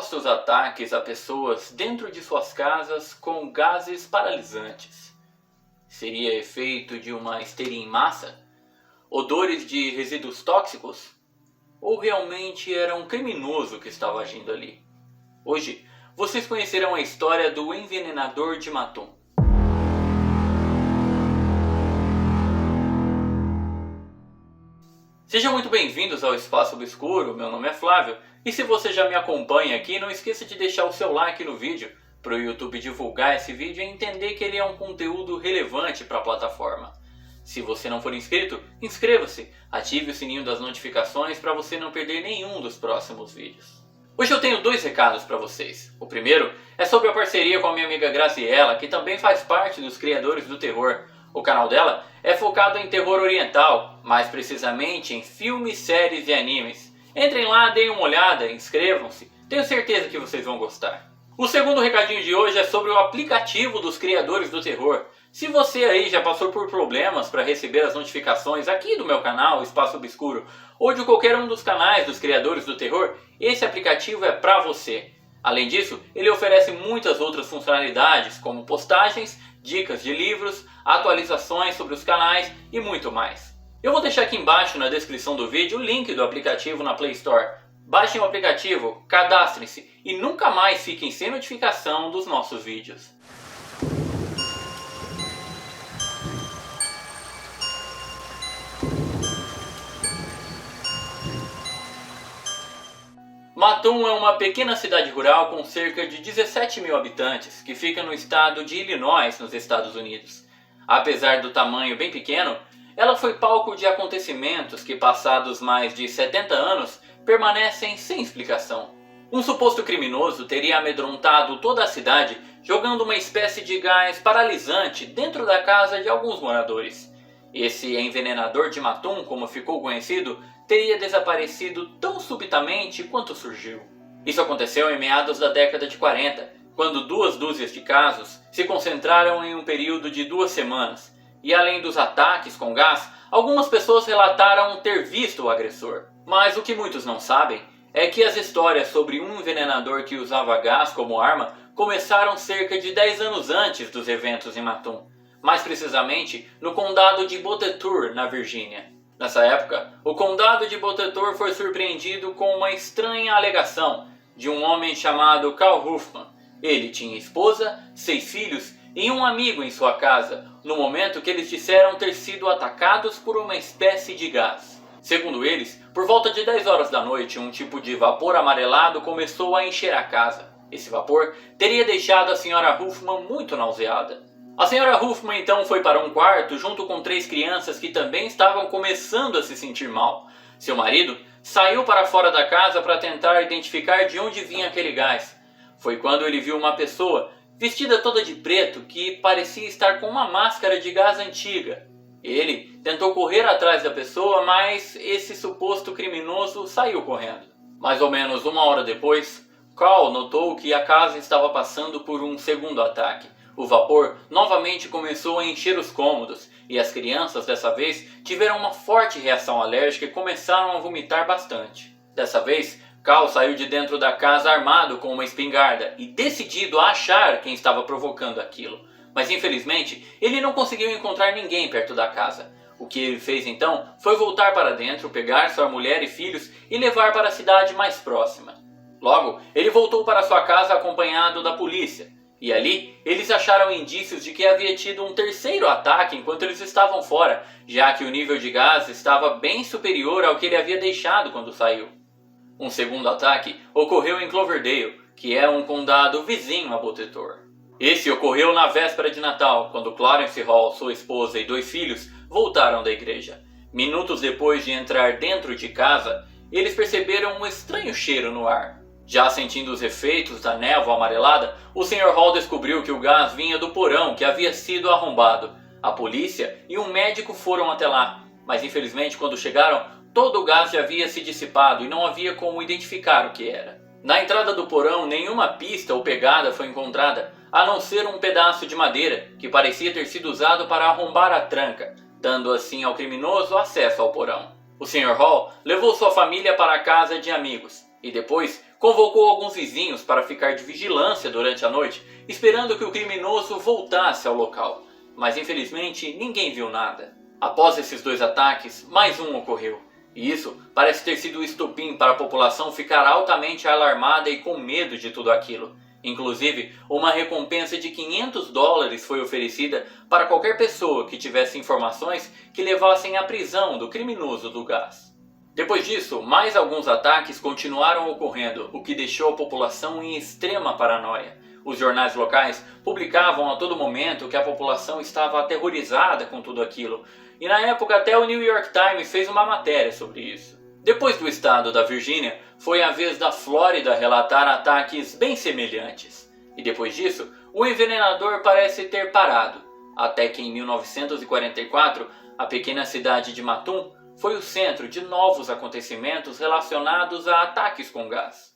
supostos ataques a pessoas dentro de suas casas com gases paralisantes. Seria efeito de uma histeria em massa? Odores de resíduos tóxicos? Ou realmente era um criminoso que estava agindo ali? Hoje, vocês conhecerão a história do envenenador de Matum. Sejam muito bem-vindos ao Espaço Obscuro, meu nome é Flávio, e se você já me acompanha aqui, não esqueça de deixar o seu like no vídeo, para o YouTube divulgar esse vídeo e entender que ele é um conteúdo relevante para a plataforma. Se você não for inscrito, inscreva-se, ative o sininho das notificações para você não perder nenhum dos próximos vídeos. Hoje eu tenho dois recados para vocês. O primeiro é sobre a parceria com a minha amiga Graziella, que também faz parte dos Criadores do Terror. O canal dela é focado em terror oriental, mais precisamente em filmes, séries e animes. Entrem lá, deem uma olhada, inscrevam-se, tenho certeza que vocês vão gostar. O segundo recadinho de hoje é sobre o aplicativo dos Criadores do Terror. Se você aí já passou por problemas para receber as notificações aqui do meu canal, Espaço Obscuro, ou de qualquer um dos canais dos Criadores do Terror, esse aplicativo é para você. Além disso, ele oferece muitas outras funcionalidades, como postagens, dicas de livros, atualizações sobre os canais e muito mais. Eu vou deixar aqui embaixo na descrição do vídeo o link do aplicativo na Play Store. Baixem o aplicativo, cadastrem-se e nunca mais fiquem sem notificação dos nossos vídeos. Matum é uma pequena cidade rural com cerca de 17 mil habitantes, que fica no estado de Illinois, nos Estados Unidos. Apesar do tamanho bem pequeno, ela foi palco de acontecimentos que, passados mais de 70 anos, permanecem sem explicação. Um suposto criminoso teria amedrontado toda a cidade, jogando uma espécie de gás paralisante dentro da casa de alguns moradores. Esse envenenador de Matum, como ficou conhecido, teria desaparecido tão subitamente quanto surgiu. Isso aconteceu em meados da década de 40, quando 2 dúzias de casos se concentraram em um período de 2 semanas. E além dos ataques com gás, algumas pessoas relataram ter visto o agressor. Mas o que muitos não sabem é que as histórias sobre um envenenador que usava gás como arma começaram cerca de 10 anos antes dos eventos em Matum. Mais precisamente no condado de Botetourt, na Virgínia. Nessa época, o condado de Botetourt foi surpreendido com uma estranha alegação de um homem chamado Carl Huffman. Ele tinha esposa, 6 filhos e um amigo em sua casa, no momento que eles disseram ter sido atacados por uma espécie de gás. Segundo eles, por volta de 10 horas da noite, um tipo de vapor amarelado começou a encher a casa. Esse vapor teria deixado a senhora Huffman muito nauseada. A senhora Huffman então foi para um quarto junto com 3 crianças que também estavam começando a se sentir mal. Seu marido saiu para fora da casa para tentar identificar de onde vinha aquele gás. Foi quando ele viu uma pessoa vestida toda de preto que parecia estar com uma máscara de gás antiga. Ele tentou correr atrás da pessoa, mas esse suposto criminoso saiu correndo. Mais ou menos 1 hora depois, Carl notou que a casa estava passando por um segundo ataque. O vapor novamente começou a encher os cômodos e as crianças dessa vez tiveram uma forte reação alérgica e começaram a vomitar bastante. Dessa vez, Carl saiu de dentro da casa armado com uma espingarda e decidido a achar quem estava provocando aquilo. Mas infelizmente, ele não conseguiu encontrar ninguém perto da casa. O que ele fez então foi voltar para dentro, pegar sua mulher e filhos e levar para a cidade mais próxima. Logo, ele voltou para sua casa acompanhado da polícia. E ali, eles acharam indícios de que havia tido um terceiro ataque enquanto eles estavam fora, já que o nível de gás estava bem superior ao que ele havia deixado quando saiu. Um segundo ataque ocorreu em Cloverdale, que é um condado vizinho a Botetourt. Esse ocorreu na véspera de Natal, quando Clarence Hall, sua esposa e 2 filhos voltaram da igreja. Minutos depois de entrar dentro de casa, eles perceberam um estranho cheiro no ar. Já sentindo os efeitos da névoa amarelada, o Sr. Hall descobriu que o gás vinha do porão que havia sido arrombado. A polícia e um médico foram até lá, mas infelizmente quando chegaram, todo o gás já havia se dissipado e não havia como identificar o que era. Na entrada do porão, nenhuma pista ou pegada foi encontrada, a não ser um pedaço de madeira que parecia ter sido usado para arrombar a tranca, dando assim ao criminoso acesso ao porão. O Sr. Hall levou sua família para a casa de amigos e depois convocou alguns vizinhos para ficar de vigilância durante a noite, esperando que o criminoso voltasse ao local. Mas infelizmente ninguém viu nada. Após esses 2 ataques, mais um ocorreu. E isso parece ter sido o estopim para a população ficar altamente alarmada e com medo de tudo aquilo. Inclusive, uma recompensa de $500 foi oferecida para qualquer pessoa que tivesse informações que levassem à prisão do criminoso do gás. Depois disso, mais alguns ataques continuaram ocorrendo, o que deixou a população em extrema paranoia. Os jornais locais publicavam a todo momento que a população estava aterrorizada com tudo aquilo, e na época até o New York Times fez uma matéria sobre isso. Depois do estado da Virgínia, foi a vez da Flórida relatar ataques bem semelhantes. E depois disso, o envenenador parece ter parado, até que em 1944, a pequena cidade de Mattoon foi o centro de novos acontecimentos relacionados a ataques com gás.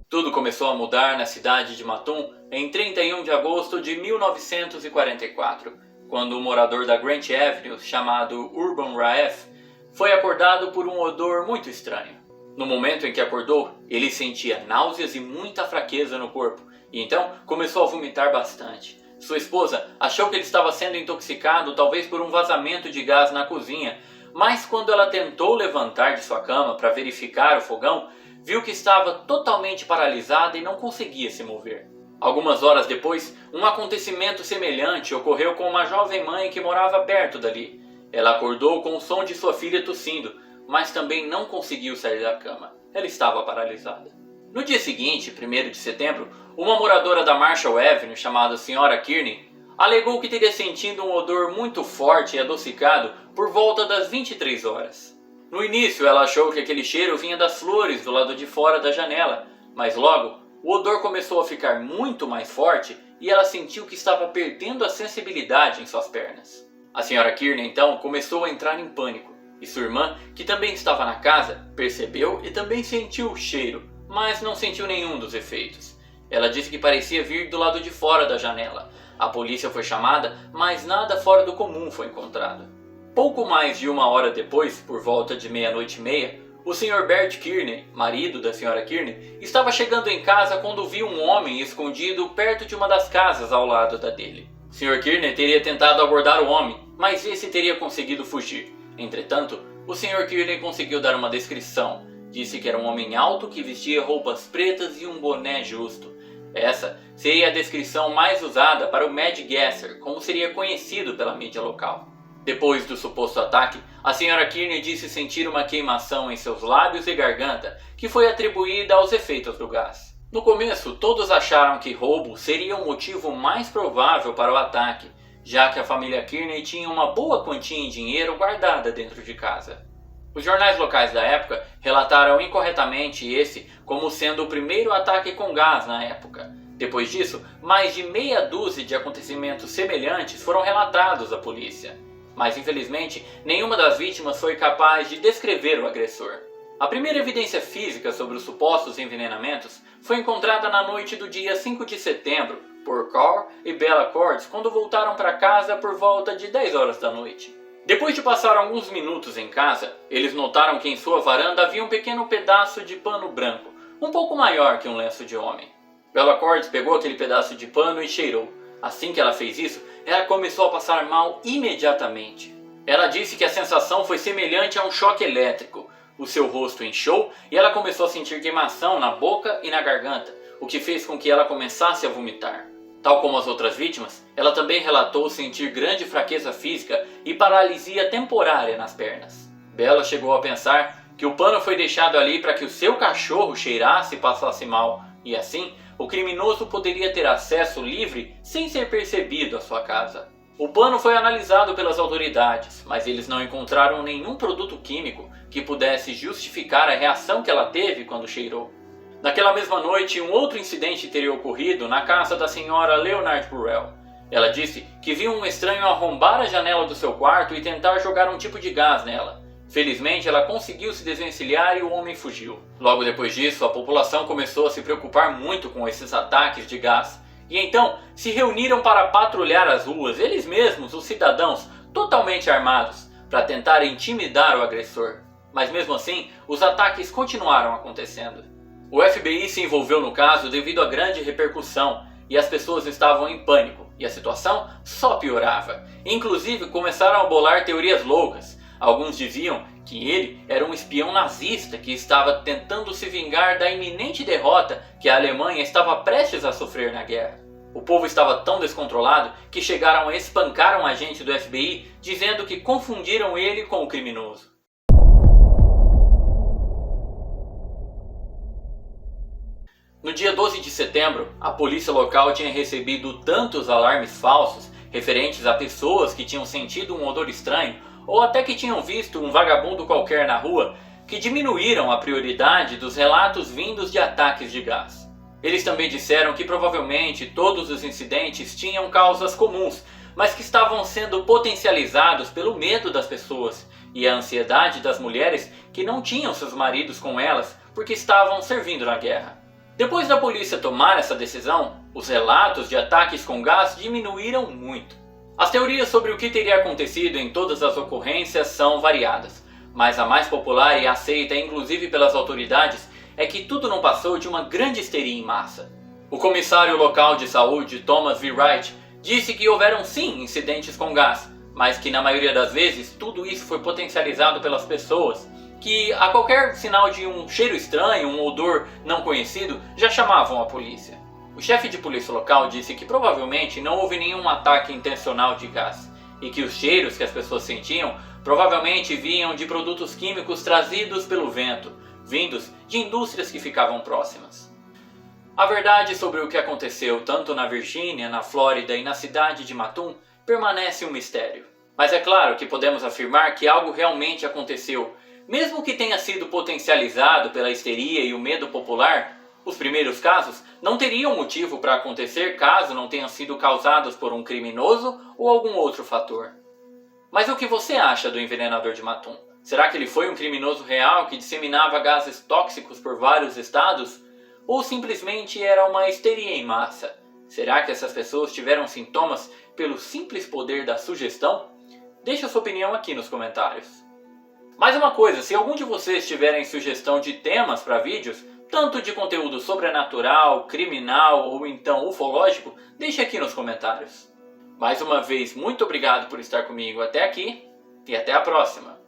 Tudo começou a mudar na cidade de Mattoon em 31 de agosto de 1944. Quando um morador da Grant Avenue, chamado Urban Raef, foi acordado por um odor muito estranho. No momento em que acordou, ele sentia náuseas e muita fraqueza no corpo, e então começou a vomitar bastante. Sua esposa achou que ele estava sendo intoxicado, talvez por um vazamento de gás na cozinha, mas quando ela tentou levantar de sua cama para verificar o fogão, viu que estava totalmente paralisada e não conseguia se mover. Algumas horas depois, um acontecimento semelhante ocorreu com uma jovem mãe que morava perto dali. Ela acordou com o som de sua filha tossindo, mas também não conseguiu sair da cama. Ela estava paralisada. No dia seguinte, 1º de setembro, uma moradora da Marshall Avenue, chamada Sra. Kearney, alegou que teria sentido um odor muito forte e adocicado por volta das 23 horas. No início, ela achou que aquele cheiro vinha das flores do lado de fora da janela, mas logo o odor começou a ficar muito mais forte e ela sentiu que estava perdendo a sensibilidade em suas pernas. A Sra. Kearney então começou a entrar em pânico, e sua irmã, que também estava na casa, percebeu e também sentiu o cheiro, mas não sentiu nenhum dos efeitos. Ela disse que parecia vir do lado de fora da janela. A polícia foi chamada, mas nada fora do comum foi encontrado. Pouco mais de 1 hora depois, por volta de 00:30, o Sr. Bert Kearney, marido da Sra. Kearney, estava chegando em casa quando viu um homem escondido perto de uma das casas ao lado da dele. O Sr. Kearney teria tentado abordar o homem, mas esse teria conseguido fugir. Entretanto, o Sr. Kearney conseguiu dar uma descrição. Disse que era um homem alto que vestia roupas pretas e um boné justo. Essa seria a descrição mais usada para o Mad Gasser, como seria conhecido pela mídia local. Depois do suposto ataque, a Sra. Kearney disse sentir uma queimação em seus lábios e garganta, que foi atribuída aos efeitos do gás. No começo, todos acharam que roubo seria o motivo mais provável para o ataque, já que a família Kearney tinha uma boa quantia em dinheiro guardada dentro de casa. Os jornais locais da época relataram incorretamente esse como sendo o primeiro ataque com gás na época. Depois disso, mais de meia dúzia de acontecimentos semelhantes foram relatados à polícia. Mas infelizmente, nenhuma das vítimas foi capaz de descrever o agressor. A primeira evidência física sobre os supostos envenenamentos foi encontrada na noite do dia 5 de setembro por Carl e Bella Cordes quando voltaram para casa por volta de 10 horas da noite. Depois de passar alguns minutos em casa, eles notaram que em sua varanda havia um pequeno pedaço de pano branco, um pouco maior que um lenço de homem. Bella Cordes pegou aquele pedaço de pano e cheirou. Assim que ela fez isso, ela começou a passar mal imediatamente. Ela disse que a sensação foi semelhante a um choque elétrico. O seu rosto inchou e ela começou a sentir queimação na boca e na garganta, o que fez com que ela começasse a vomitar. Tal como as outras vítimas, ela também relatou sentir grande fraqueza física e paralisia temporária nas pernas. Bella chegou a pensar que o pano foi deixado ali para que o seu cachorro cheirasse e passasse mal, e assim o criminoso poderia ter acesso livre sem ser percebido à sua casa. O pano foi analisado pelas autoridades, mas eles não encontraram nenhum produto químico que pudesse justificar a reação que ela teve quando cheirou. Naquela mesma noite, um outro incidente teria ocorrido na casa da senhora Leonard Burrell. Ela disse que viu um estranho arrombar a janela do seu quarto e tentar jogar um tipo de gás nela. Felizmente, ela conseguiu se desvencilhar e o homem fugiu. Logo depois disso, a população começou a se preocupar muito com esses ataques de gás. E então, se reuniram para patrulhar as ruas, eles mesmos, os cidadãos, totalmente armados, para tentar intimidar o agressor. Mas mesmo assim, os ataques continuaram acontecendo. O FBI se envolveu no caso devido à grande repercussão e as pessoas estavam em pânico e a situação só piorava. Inclusive começaram a bolar teorias loucas. Alguns diziam que ele era um espião nazista que estava tentando se vingar da iminente derrota que a Alemanha estava prestes a sofrer na guerra. O povo estava tão descontrolado que chegaram a espancar um agente do FBI dizendo que confundiram ele com o criminoso. No dia 12 de setembro, a polícia local tinha recebido tantos alarmes falsos referentes a pessoas que tinham sentido um odor estranho ou até que tinham visto um vagabundo qualquer na rua que diminuíram a prioridade dos relatos vindos de ataques de gás. Eles também disseram que provavelmente todos os incidentes tinham causas comuns, mas que estavam sendo potencializados pelo medo das pessoas e a ansiedade das mulheres que não tinham seus maridos com elas porque estavam servindo na guerra. Depois da polícia tomar essa decisão, os relatos de ataques com gás diminuíram muito. As teorias sobre o que teria acontecido em todas as ocorrências são variadas, mas a mais popular e aceita inclusive pelas autoridades é que tudo não passou de uma grande histeria em massa. O comissário local de saúde, Thomas V. Wright, disse que houveram sim incidentes com gás, mas que na maioria das vezes tudo isso foi potencializado pelas pessoas, que a qualquer sinal de um cheiro estranho, um odor não conhecido, já chamavam a polícia. O chefe de polícia local disse que provavelmente não houve nenhum ataque intencional de gás, e que os cheiros que as pessoas sentiam provavelmente vinham de produtos químicos trazidos pelo vento, vindos de indústrias que ficavam próximas. A verdade sobre o que aconteceu tanto na Virgínia, na Flórida e na cidade de Mattoon permanece um mistério. Mas é claro que podemos afirmar que algo realmente aconteceu. Mesmo que tenha sido potencializado pela histeria e o medo popular, os primeiros casos não teriam motivo para acontecer caso não tenham sido causados por um criminoso ou algum outro fator. Mas o que você acha do envenenador de Mattoon? Será que ele foi um criminoso real que disseminava gases tóxicos por vários estados? Ou simplesmente era uma histeria em massa? Será que essas pessoas tiveram sintomas pelo simples poder da sugestão? Deixe a sua opinião aqui nos comentários. Mais uma coisa, se algum de vocês tiverem sugestão de temas para vídeos, tanto de conteúdo sobrenatural, criminal ou então ufológico, deixe aqui nos comentários. Mais uma vez, muito obrigado por estar comigo até aqui e até a próxima.